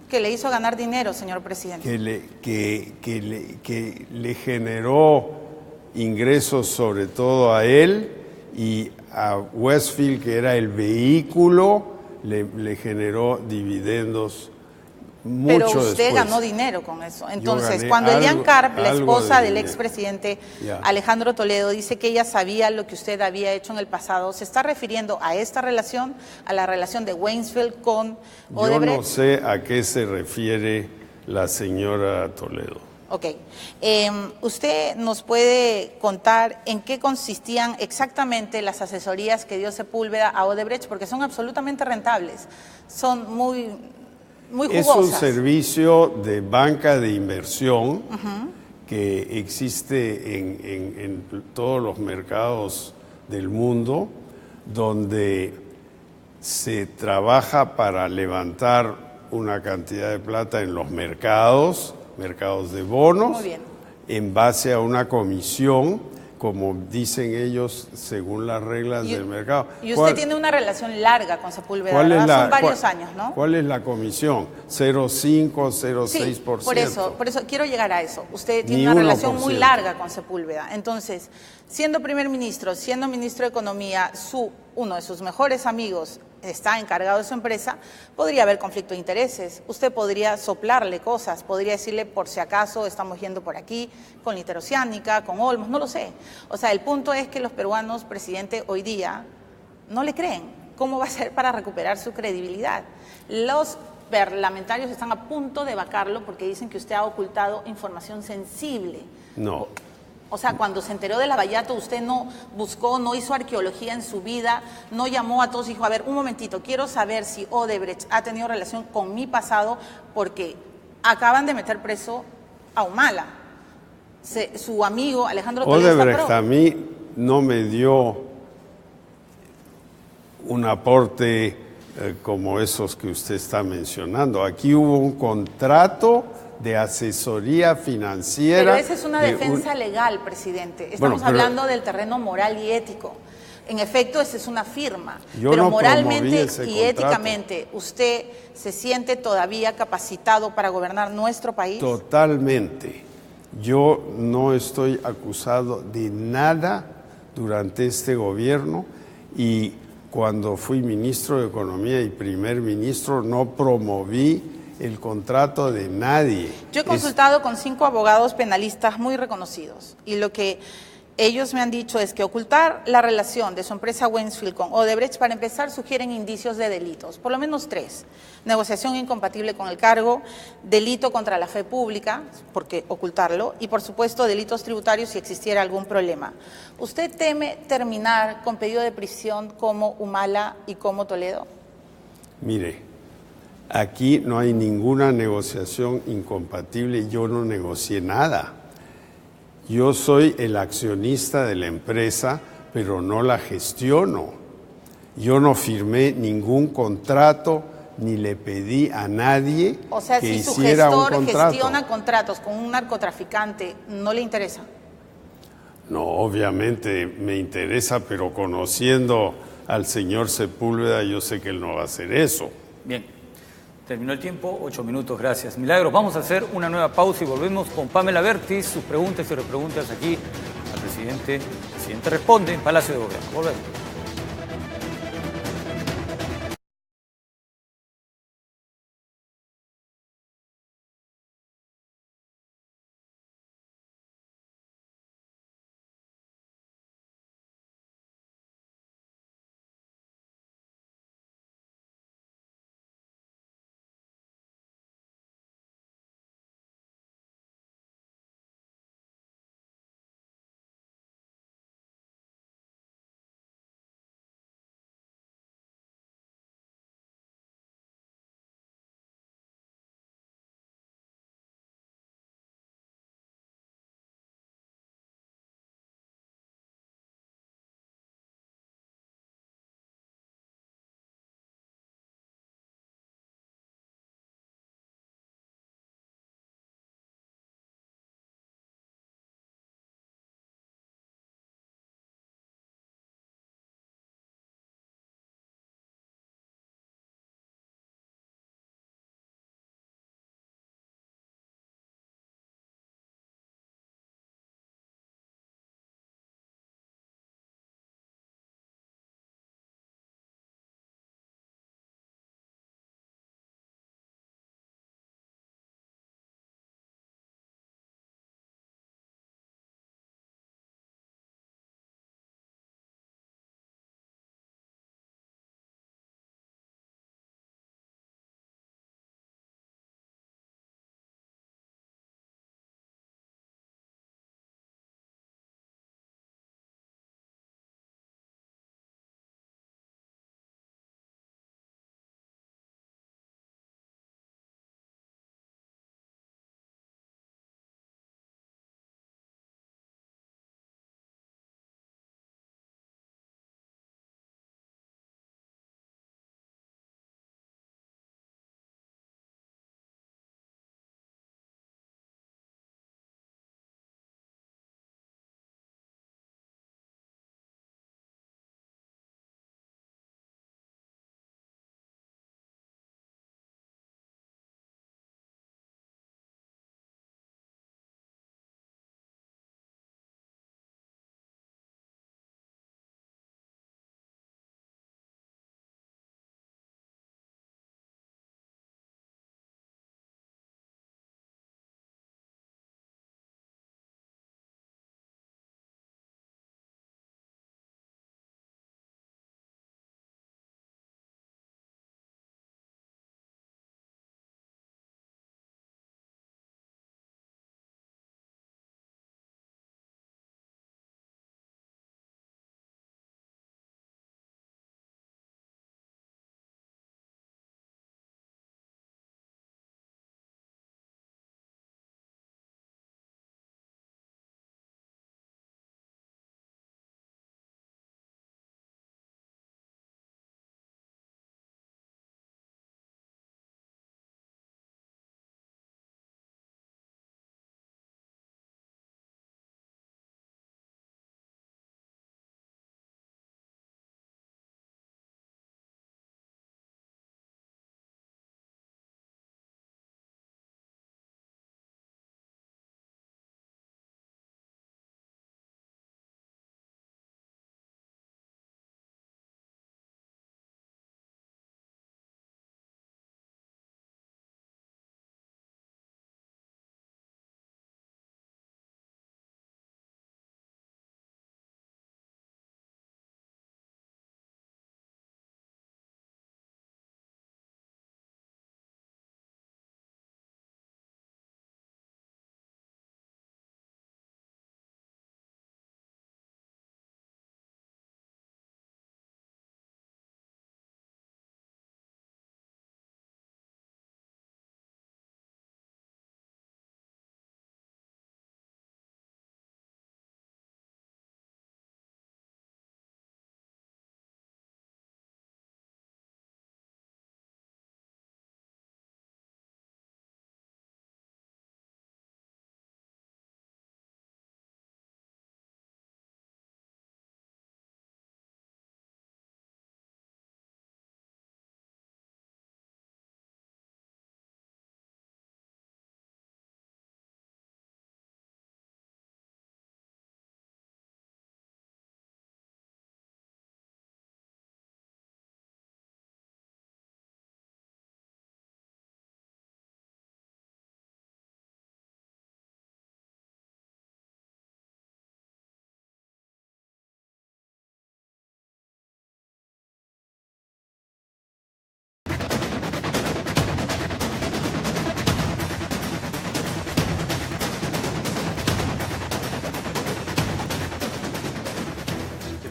que le hizo ganar dinero, señor presidente. Que le generó ingresos sobre todo a él y a Westfield, que era el vehículo, le generó dividendos mucho después. Pero usted ganó dinero con eso. Entonces, cuando Elian Karp, la esposa del expresidente Alejandro Toledo, dice que ella sabía lo que usted había hecho en el pasado, ¿se está refiriendo a esta relación, a la relación de Westfield con Odebrecht? Yo no sé a qué se refiere la señora Toledo. Ok. ¿Usted nos puede contar en qué consistían exactamente las asesorías que dio Sepúlveda a Odebrecht? Porque son absolutamente rentables, son muy jugosas. Es un servicio de banca de inversión que existe en todos los mercados del mundo, donde se trabaja para levantar una cantidad de plata en los mercados de bonos, en base a una comisión, como dicen ellos, según las reglas del mercado. Y usted tiene una relación larga con Sepúlveda, ¿verdad? Son varios años, ¿no? ¿Cuál es la comisión? 0,5, 0,6%. Sí, por eso quiero llegar a eso. Usted tiene una relación muy larga con Sepúlveda. Entonces, siendo primer ministro, siendo ministro de Economía, uno de sus mejores amigos está encargado de su empresa, podría haber conflicto de intereses. Usted podría soplarle cosas, podría decirle, por si acaso estamos yendo por aquí, con Literoceánica, con Olmos, no lo sé. O sea, el punto es que los peruanos, presidente, hoy día no le creen. ¿Cómo va a ser para recuperar su credibilidad? Los parlamentarios están a punto de vacarlo porque dicen que usted ha ocultado información sensible. No. O sea, cuando se enteró de Lavallato, usted no buscó, no hizo arqueología en su vida, no llamó a todos y dijo, a ver, un momentito, quiero saber si Odebrecht ha tenido relación con mi pasado, porque acaban de meter preso a Humala. Su amigo Alejandro Toledo está Odebrecht pro. a mí no me dio un aporte como esos que usted está mencionando. Aquí hubo un contrato de asesoría financiera. Pero esa es una defensa legal, presidente. Estamos hablando del terreno moral y ético. En efecto, esa es una firma. Pero no moralmente y contrato. éticamente, ¿usted se siente todavía capacitado para gobernar nuestro país? Totalmente. Yo no estoy acusado de nada durante este gobierno y cuando fui ministro de Economía y primer ministro no promoví el contrato de nadie. Yo he consultado con 5 abogados penalistas muy reconocidos y lo que ellos me han dicho es que ocultar la relación de su empresa Westfield con Odebrecht, para empezar, sugieren indicios de delitos, por lo menos 3. Negociación incompatible con el cargo, delito contra la fe pública, porque ocultarlo, y por supuesto delitos tributarios si existiera algún problema. ¿Usted teme terminar con pedido de prisión como Humala y como Toledo? Mire, aquí no hay ninguna negociación incompatible, yo no negocié nada. Yo soy el accionista de la empresa, pero no la gestiono. Yo no firmé ningún contrato ni le pedí a nadie o sea, que si su hiciera un gestor contrato. gestiona contratos con un narcotraficante, ¿no le interesa? No, obviamente me interesa, pero conociendo al señor Sepúlveda, yo sé que él no va a hacer eso. Bien. Terminó el tiempo, 8 minutos, gracias. Milagros, vamos a hacer una nueva pausa y volvemos con Pamela Bertis, sus preguntas y repreguntas aquí al presidente. El presidente responde en Palacio de Gobierno. Volvemos.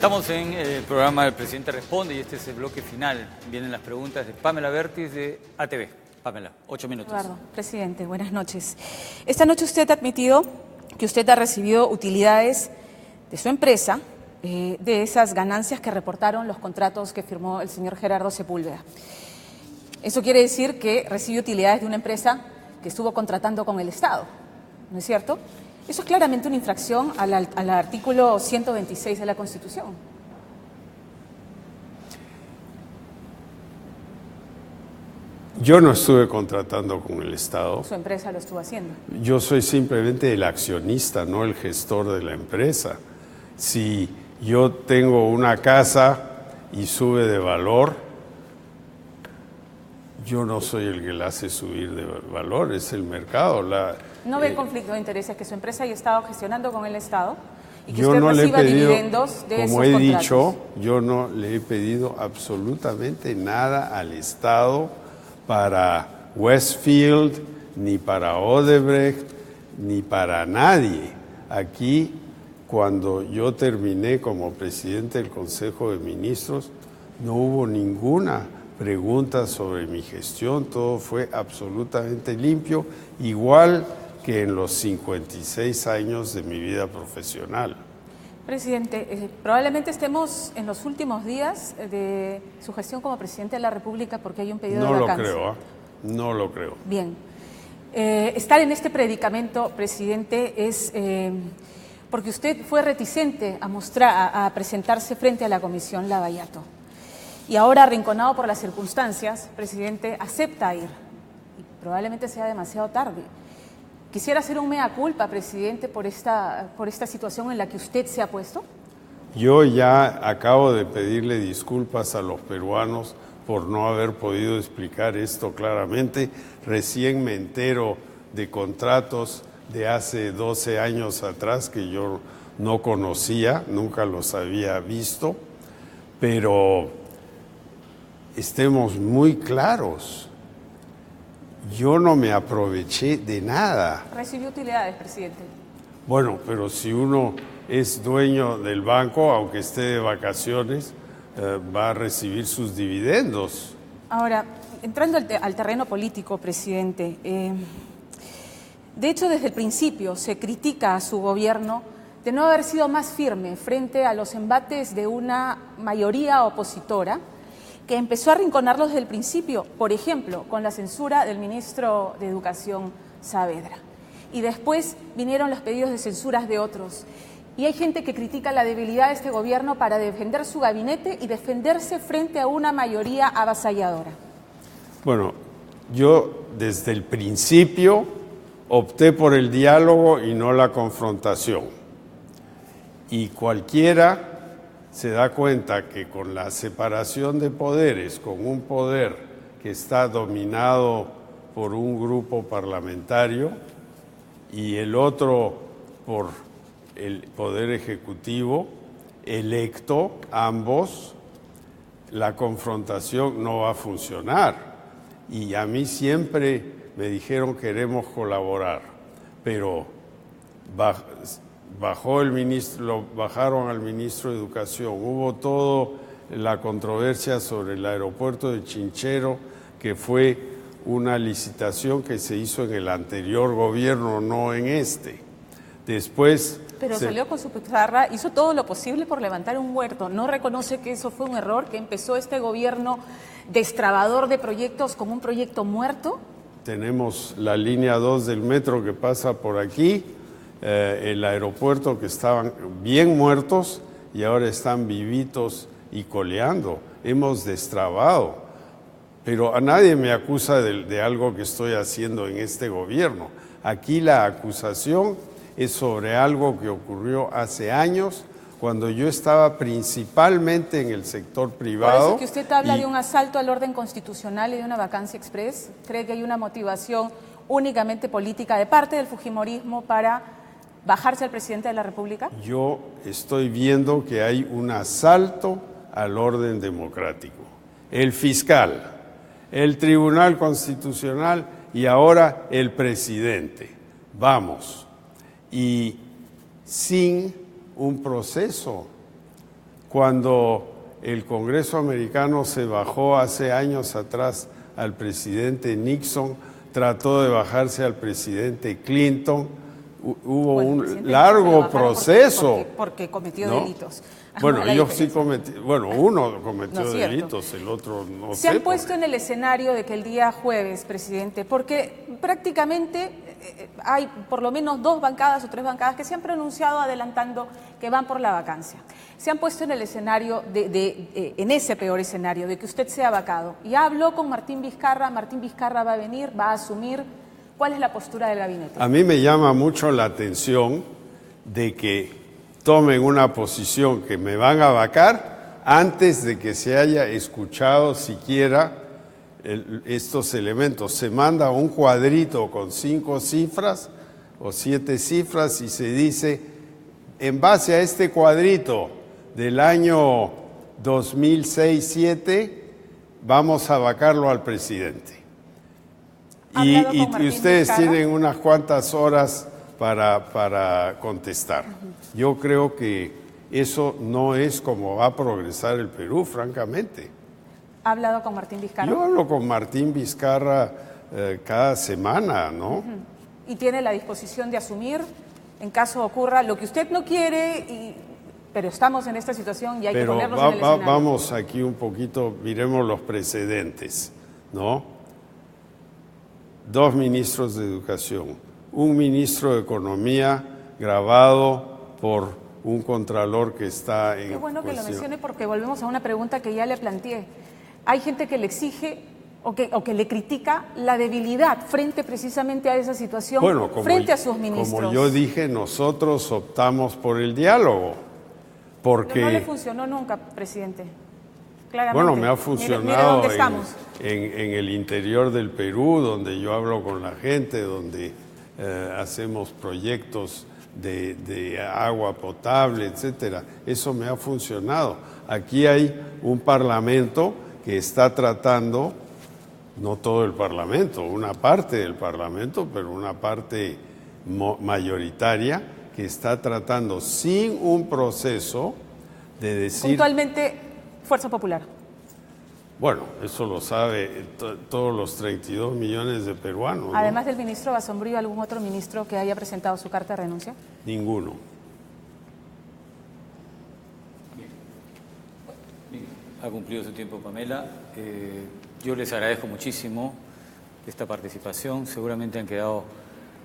Estamos en el programa del Presidente Responde y este es el bloque final. Vienen las preguntas de Pamela Bertis de ATV. Pamela, 8 minutos. Eduardo, presidente, buenas noches. Esta noche usted ha admitido que usted ha recibido utilidades de su empresa, de esas ganancias que reportaron los contratos que firmó el señor Gerardo Sepúlveda. Eso quiere decir que recibe utilidades de una empresa que estuvo contratando con el Estado, ¿no es cierto? Eso es claramente una infracción al artículo 126 de la Constitución. Yo no estuve contratando con el Estado. Su empresa lo estuvo haciendo. Yo soy simplemente el accionista, no el gestor de la empresa. Si yo tengo una casa y sube de valor, yo no soy el que la hace subir de valor, es el mercado. ¿No ve conflicto de intereses que su empresa haya estado gestionando con el Estado y que yo usted no le he reciba pedido, dividendos de como esos he contratos? dicho, yo no le he pedido absolutamente nada al Estado para Westfield, ni para Odebrecht, ni para nadie. Aquí, cuando yo terminé como presidente del Consejo de Ministros, no hubo ninguna pregunta sobre mi gestión, todo fue absolutamente limpio, igual que en los 56 años de mi vida profesional. Presidente, probablemente estemos en los últimos días de su gestión como presidente de la República porque hay un pedido de vacancia. No lo creo, no lo creo. Bien. Estar en este predicamento, presidente, es porque usted fue reticente a presentarse frente a la Comisión Lavallato. Y ahora, arrinconado por las circunstancias, presidente, acepta ir. Y probablemente sea demasiado tarde. Quisiera hacer un mea culpa, presidente, por esta situación en la que usted se ha puesto. Yo ya acabo de pedirle disculpas a los peruanos por no haber podido explicar esto claramente. Recién me entero de contratos de hace 12 años atrás que yo no conocía, nunca los había visto, pero estemos muy claros. Yo no me aproveché de nada. Recibió utilidades, presidente. Bueno, pero si uno es dueño del banco, aunque esté de vacaciones, va a recibir sus dividendos. Ahora, entrando al terreno político, presidente, de hecho, desde el principio se critica a su gobierno de no haber sido más firme frente a los embates de una mayoría opositora que empezó a arrinconarlos desde el principio, por ejemplo, con la censura del ministro de Educación Saavedra. Y después vinieron los pedidos de censuras de otros. Y hay gente que critica la debilidad de este gobierno para defender su gabinete y defenderse frente a una mayoría avasalladora. Bueno, yo desde el principio opté por el diálogo y no la confrontación. Y cualquiera se da cuenta que con la separación de poderes, con un poder que está dominado por un grupo parlamentario y el otro por el poder ejecutivo electo, ambos, la confrontación no va a funcionar. Y a mí siempre me dijeron queremos colaborar, pero bajaron al ministro de Educación, hubo toda la controversia sobre el aeropuerto de Chinchero, que fue una licitación que se hizo en el anterior gobierno, no en este. Después... Pero salió con su pizarra, hizo todo lo posible por levantar un huerto. ¿No reconoce que eso fue un error, que empezó este gobierno destrabador de proyectos con un proyecto muerto? Tenemos la línea 2 del metro que pasa por aquí, el aeropuerto que estaban bien muertos y ahora están vivitos y coleando. Hemos destrabado, pero a nadie me acusa de algo que estoy haciendo en este gobierno. Aquí la acusación es sobre algo que ocurrió hace años, cuando yo estaba principalmente en el sector privado. Por eso que usted habla de un asalto al orden constitucional y de una vacancia express. ¿Cree que hay una motivación únicamente política de parte del fujimorismo para bajarse al presidente de la República? Yo estoy viendo que hay un asalto al orden democrático. El fiscal, el Tribunal Constitucional y ahora el presidente. Vamos. Y sin un proceso. Cuando el Congreso americano se bajó hace años atrás al presidente Nixon, trató de bajarse al presidente Clinton, hubo un largo proceso. Porque cometió ¿no? delitos. Bueno, ellos sí cometieron, bueno, uno cometió delitos, el otro no sé. Se han puesto en el escenario de que el día jueves, presidente, porque prácticamente hay por lo menos 2 bancadas o 3 bancadas que se han pronunciado adelantando que van por la vacancia. Se han puesto en el escenario, en ese peor escenario, de que usted sea vacado. Y habló con Martín Vizcarra va a venir, va a asumir. ¿Cuál es la postura del gabinete? A mí me llama mucho la atención de que tomen una posición que me van a vacar antes de que se haya escuchado siquiera estos elementos. Se manda un cuadrito con 5 cifras o 7 cifras y se dice, en base a este cuadrito del año 2006-07, vamos a vacarlo al presidente. Y ustedes tienen unas cuantas horas para contestar. Yo creo que eso no es como va a progresar el Perú, francamente. ¿Ha hablado con Martín Vizcarra? Yo hablo con Martín Vizcarra cada semana, ¿no? ¿Y tiene la disposición de asumir en caso ocurra lo que usted no quiere, pero estamos en esta situación y hay que ponernos en el escenario? Vamos aquí un poquito, miremos los precedentes, ¿no? 2 ministros de Educación, un ministro de Economía grabado por un contralor que está en Qué bueno que lo cuestión. mencione porque volvemos a una pregunta que ya le planteé. Hay gente que le exige o que le critica la debilidad frente precisamente a esa situación, frente a sus ministros. Como yo dije, nosotros optamos por el diálogo, porque... Pero no le funcionó nunca, presidente. Claramente. Bueno, me ha funcionado mire dónde estamos. en el interior del Perú, donde yo hablo con la gente, donde hacemos proyectos de agua potable, etcétera. Eso me ha funcionado. Aquí hay un parlamento que está tratando, no todo el parlamento, una parte del parlamento, pero una parte mayoritaria que está tratando sin un proceso de decir... Puntualmente, Fuerza Popular. Bueno, eso lo sabe todos los 32 millones de peruanos, ¿no? Además del ministro Basombrío, ¿algún otro ministro que haya presentado su carta de renuncia? Ninguno. Ha cumplido su tiempo, Pamela. Yo les agradezco muchísimo esta participación. Seguramente han quedado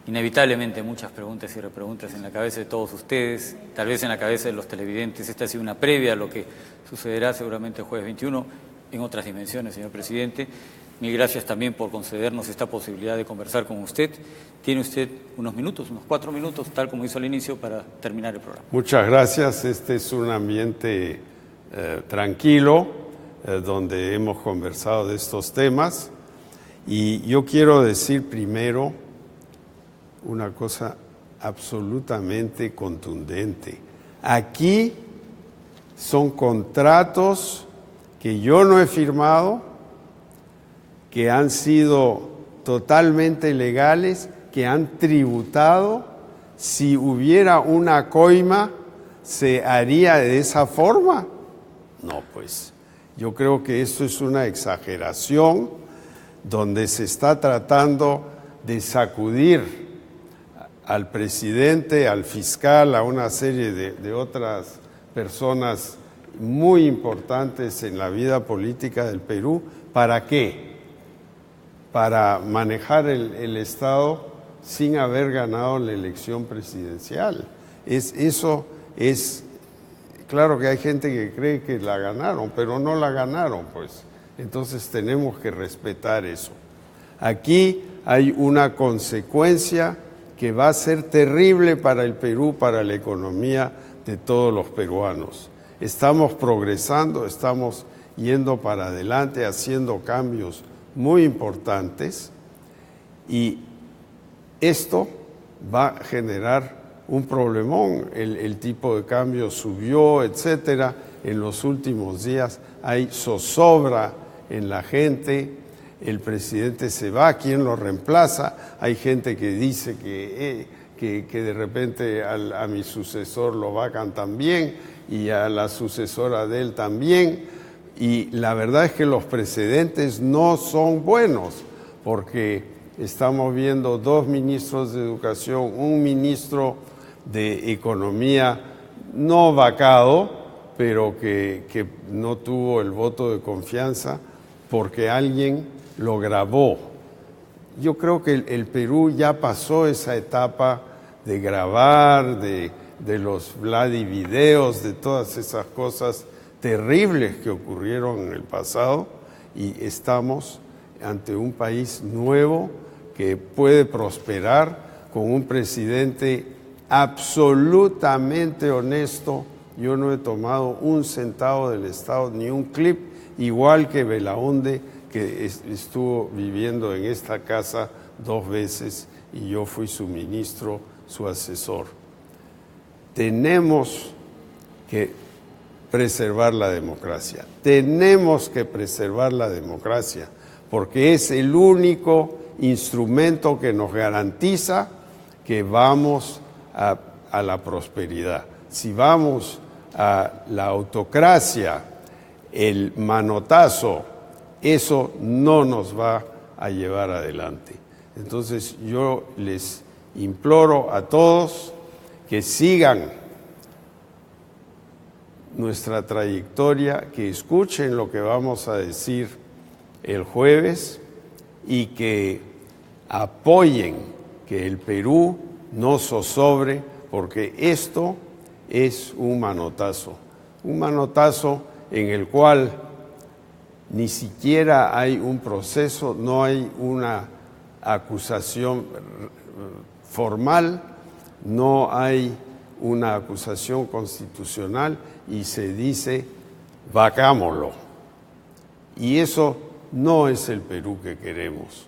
inevitablemente muchas preguntas y repreguntas en la cabeza de todos ustedes, tal vez en la cabeza de los televidentes. Esta ha sido una previa a lo que sucederá seguramente el jueves 21 en otras dimensiones, señor presidente. Mil gracias también por concedernos esta posibilidad de conversar con usted. Tiene usted unos minutos, unos 4 minutos, tal como hizo al inicio, para terminar el programa. Muchas gracias. Este es un ambiente tranquilo, donde hemos conversado de estos temas. Y yo quiero decir primero una cosa absolutamente contundente. Aquí son contratos que yo no he firmado, que han sido totalmente legales, que han tributado. Si hubiera una coima, ¿se haría de esa forma? No, pues yo creo que esto es una exageración donde se está tratando de sacudir al presidente, al fiscal, a una serie de otras personas muy importantes en la vida política del Perú. ¿Para qué? Para manejar el Estado sin haber ganado la elección presidencial. Eso es, claro que hay gente que cree que la ganaron, pero no la ganaron, pues. Entonces tenemos que respetar eso. Aquí hay una consecuencia que va a ser terrible para el Perú, para la economía de todos los peruanos. Estamos progresando, estamos yendo para adelante, haciendo cambios muy importantes, y esto va a generar un problemón. El tipo de cambio subió, etcétera. En los últimos días hay zozobra en la gente. El presidente se va, ¿quién lo reemplaza? Hay gente que dice que de repente a mi sucesor lo vacan también y a la sucesora de él también. Y la verdad es que los precedentes no son buenos, porque estamos viendo 2 ministros de Educación, un ministro de Economía no vacado, pero que no tuvo el voto de confianza porque alguien lo grabó. Yo creo que el Perú ya pasó esa etapa de grabar, de los Vladivideos, de todas esas cosas terribles que ocurrieron en el pasado, y estamos ante un país nuevo que puede prosperar con un presidente absolutamente honesto. Yo no he tomado un centavo del Estado, ni un clip, igual que Belaunde, que estuvo viviendo en esta casa 2 veces y yo fui su ministro, su asesor. Tenemos que preservar la democracia. Tenemos que preservar la democracia porque es el único instrumento que nos garantiza que vamos a la prosperidad. Si vamos a la autocracia, el manotazo, eso no nos va a llevar adelante. Entonces yo les imploro a todos que sigan nuestra trayectoria, que escuchen lo que vamos a decir el jueves y que apoyen que el Perú no zozobre, porque esto es un manotazo en el cual ni siquiera hay un proceso, no hay una acusación formal, no hay una acusación constitucional y se dice vacámoslo. Y eso no es el Perú que queremos.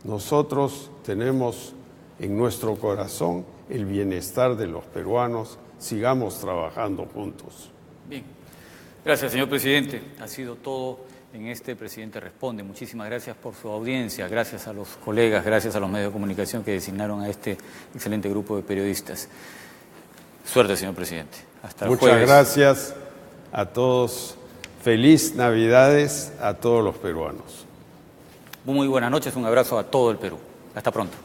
Nosotros tenemos en nuestro corazón el bienestar de los peruanos. Sigamos trabajando juntos. Bien. Gracias, señor presidente. Ha sido todo en este Presidente Responde. Muchísimas gracias por su audiencia, gracias a los colegas, gracias a los medios de comunicación que designaron a este excelente grupo de periodistas. Suerte, señor presidente. Hasta el jueves. Muchas gracias a todos. Feliz Navidades a todos los peruanos. Muy buenas noches, un abrazo a todo el Perú. Hasta pronto.